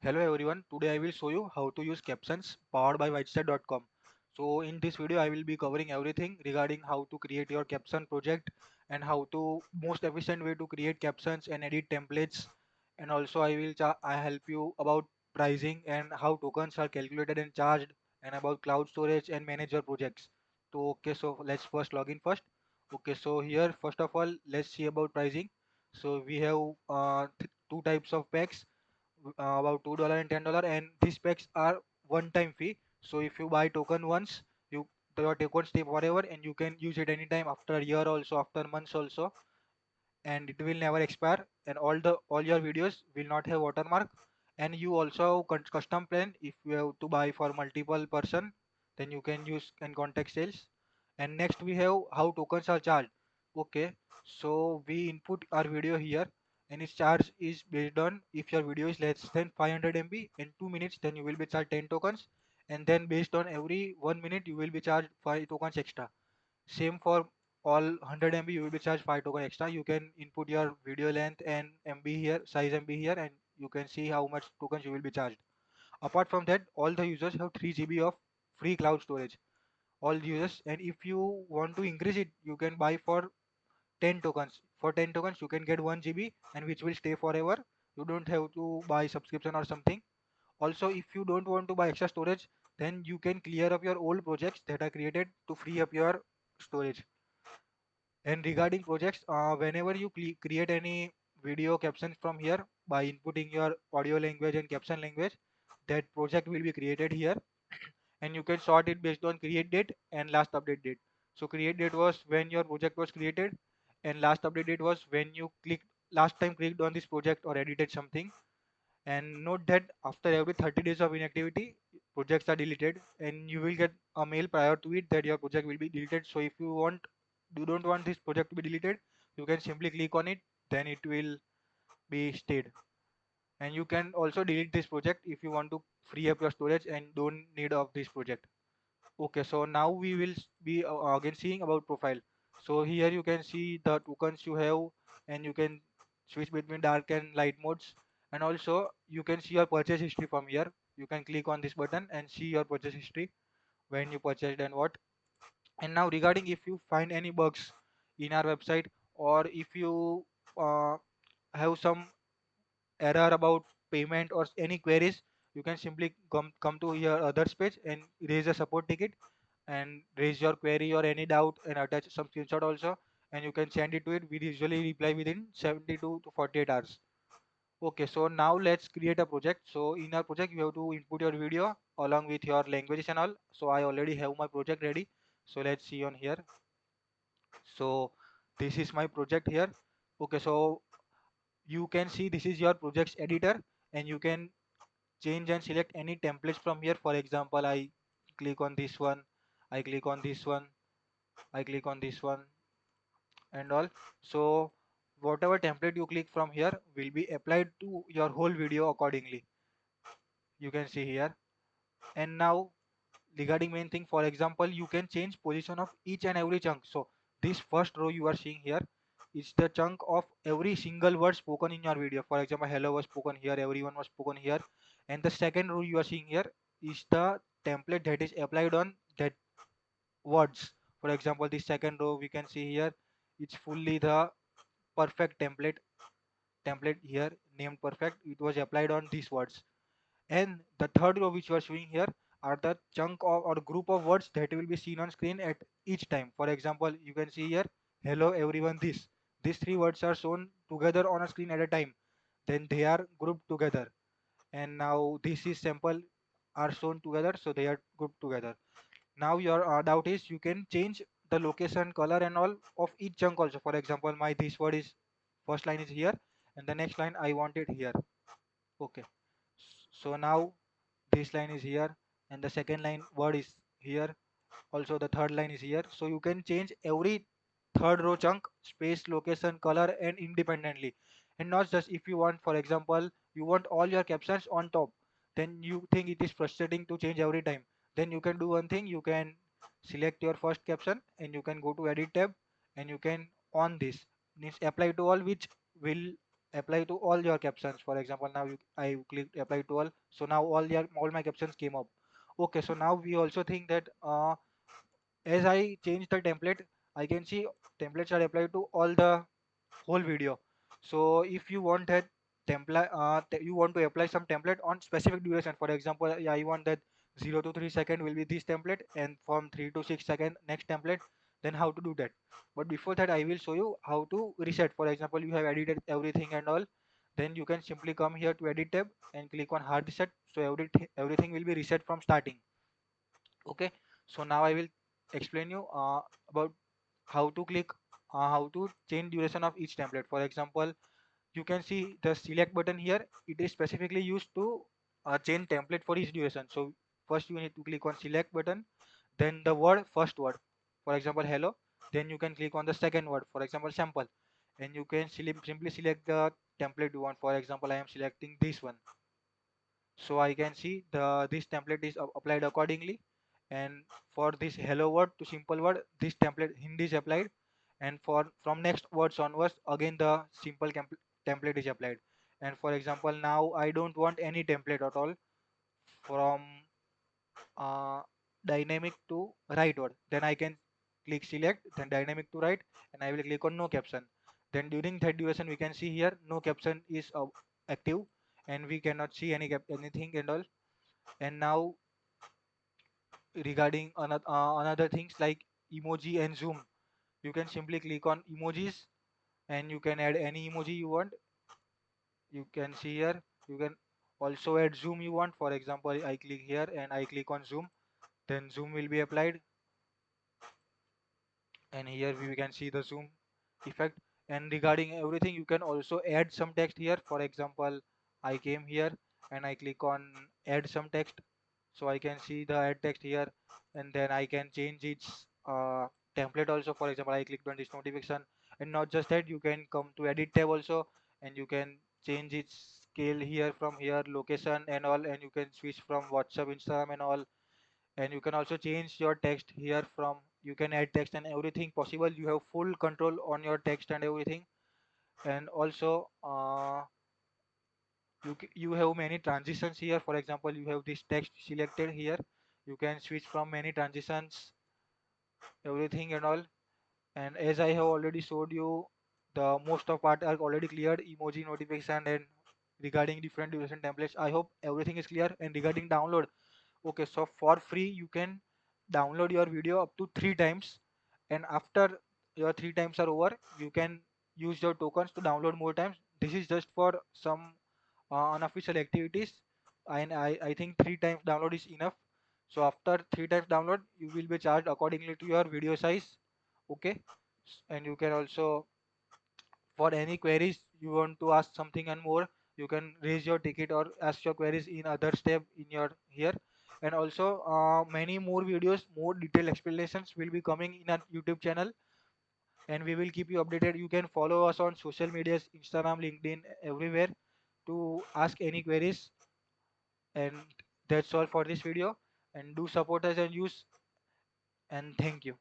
Hello everyone, today I will show you how to use Captions powered by WhiteStair.com. So in this video I will be covering everything regarding how to create your caption project and how to most efficient way to create captions and edit templates, and also I help you about pricing and how tokens are calculated and charged, and about cloud storage and manage your projects. So let's first log in first. Okay, so here first of all let's see about pricing. So we have two types of packs, about $2 and $10, and these packs are one time fee. So if you buy token once, you your token stay forever and you can use it anytime, after a year also, after months also, and it will never expire, and all your videos will not have watermark. And you also have custom plan. If you have to buy for multiple person, then you can use and contact sales. And next we have how tokens are charged. Okay, so we input our video here, and its charge is based on if your video is less than 500 MB in 2 minutes, then you will be charged 10 tokens, and then based on every 1 minute you will be charged 5 tokens extra. Same for all 100 MB, you will be charged 5 token extra. You can input your video length and MB here, size MB here, and you can see how much tokens you will be charged. Apart from that, all the users have 3 GB of free cloud storage. All users, and if you want to increase it, you can buy for 10 tokens. For 10 tokens, you can get 1 GB, and which will stay forever. You don't have to buy subscription or something. Also, if you don't want to buy extra storage, then you can clear up your old projects that are created to free up your storage. And regarding projects, whenever you create any video captions from here by inputting your audio language and caption language, that project will be created here, and you can sort it based on create date and last update date. So create date was when your project was created, and last update date was when you clicked last time clicked on this project or edited something. And note that after every 30 days of inactivity, projects are deleted, and you will get a mail prior to it that your project will be deleted. So if you don't want this project to be deleted, you can simply click on it, then it will be stayed. And you can also delete this project if you want to free up your storage and don't need of this project. Okay, so now we will be again seeing about profile. So here you can see the tokens you have, and you can switch between dark and light modes. And also you can see your purchase history from here. You can click on this button and see your purchase history, when you purchased and what. And now regarding if you find any bugs in our website, or if you uh, have some error about payment or any queries, you can simply come to your others page and raise a support ticket and raise your query or any doubt and attach some screenshot also, and you can send it to it. We usually reply within 72 to 48 hours. Okay, so now let's create a project. So in our project you have to input your video along with your languages and all. So I already have my project ready, so let's see on here. So this is my project here. Okay, so you can see this is your projects editor, and you can change and select any templates from here. For example, I click on this one, I click on this one, I click on this one, and all. So whatever template you click from here will be applied to your whole video accordingly, you can see here. And now regarding main thing, for example, you can change position of each and every chunk. So this first row you are seeing here is the chunk of every single word spoken in your video. For example, hello was spoken here, everyone was spoken here. And the second row you are seeing here is the template that is applied on that words. For example, this second row we can see here, it's fully the perfect template here named perfect, it was applied on these words. And the third row which you are showing here are the chunk of or group of words that will be seen on screen at each time. For example, you can see here, hello everyone, this. These three words are shown together on a screen at a time. Then they are grouped together. And now this is sample are shown together, so they are grouped together. Now your doubt is you can change the location, color and all of each chunk also. For example, my this word is first line is here, and the next line I want it here. Okay. So now this line is here, and the second line word is here, also the third line is here. So you can change every third row chunk, space, location, color and independently. And not just if you want, for example, you want all your captions on top, then you think it is frustrating to change every time, then you can do one thing. You can select your first caption and you can go to edit tab, and you can on this means apply to all, which will apply to all your captions. For example, now I clicked apply to all, so now all my captions came up. Okay, so now we also think that as I change the template, I can see templates are applied to all the whole video. So if you want that template, you want to apply some template on specific duration. For example, yeah, I want that 0 to 3 second will be this template, and from 3 to 6 second next template. Then how to do that? But before that, I will show you how to reset. For example, you have edited everything and all. Then you can simply come here to edit tab and click on hard reset. So everything will be reset from starting. Okay, so now I will explain you about how to click how to change duration of each template. For example, you can see the select button here. It is specifically used to change template for each duration. So first you need to click on select button, then the word first word, for example hello. Then you can click on the second word, for example sample, and you can simply select the template you want. For example, I am selecting this one, so I can see the this template is applied accordingly. And for this hello word to simple word, this template Hindi is applied. And for from next words onwards, again the simple template is applied. And for example, now I don't want any template at all from uh, dynamic to right word, then I can click select, then dynamic to right, and I will click on no caption. Then during that duration, we can see here no caption is active, and we cannot see anything and all. And now regarding another things like emoji and zoom, you can simply click on emojis, and you can add any emoji you want. You can see here, you can also add zoom you want. For example, I click here and I click on zoom, then zoom will be applied, and here we can see the zoom effect. And regarding everything, you can also add some text here. For example, I came here and I click on add some text, so I can see the add text here. And then I can change its template also. For example, I clicked on this notification. And not just that, you can come to edit tab also, and you can change its scale here, from here location and all, and you can switch from WhatsApp, Instagram and all. And you can also change your text here. From you can add text and everything possible. You have full control on your text and everything. And also you have many transitions here. For example, you have this text selected here, you can switch from many transitions, everything and all. And as I have already showed you, the most of part are already cleared, emoji, notification, and regarding different duration templates, I hope everything is clear. And regarding download, okay, so for free you can download your video up to 3 times, and after your 3 times are over, you can use your tokens to download more times. This is just for some unofficial activities, and I think 3 times download is enough. So after 3 times download, you will be charged accordingly to your video size. Okay, and you can also, for any queries you want to ask something and more, you can raise your ticket or ask your queries in other step in your here. And also many more videos, more detailed explanations will be coming in our YouTube channel, and we will keep you updated. You can follow us on social medias, Instagram, LinkedIn, everywhere, to ask any queries. And that's all for this video, and do support us and use, and thank you.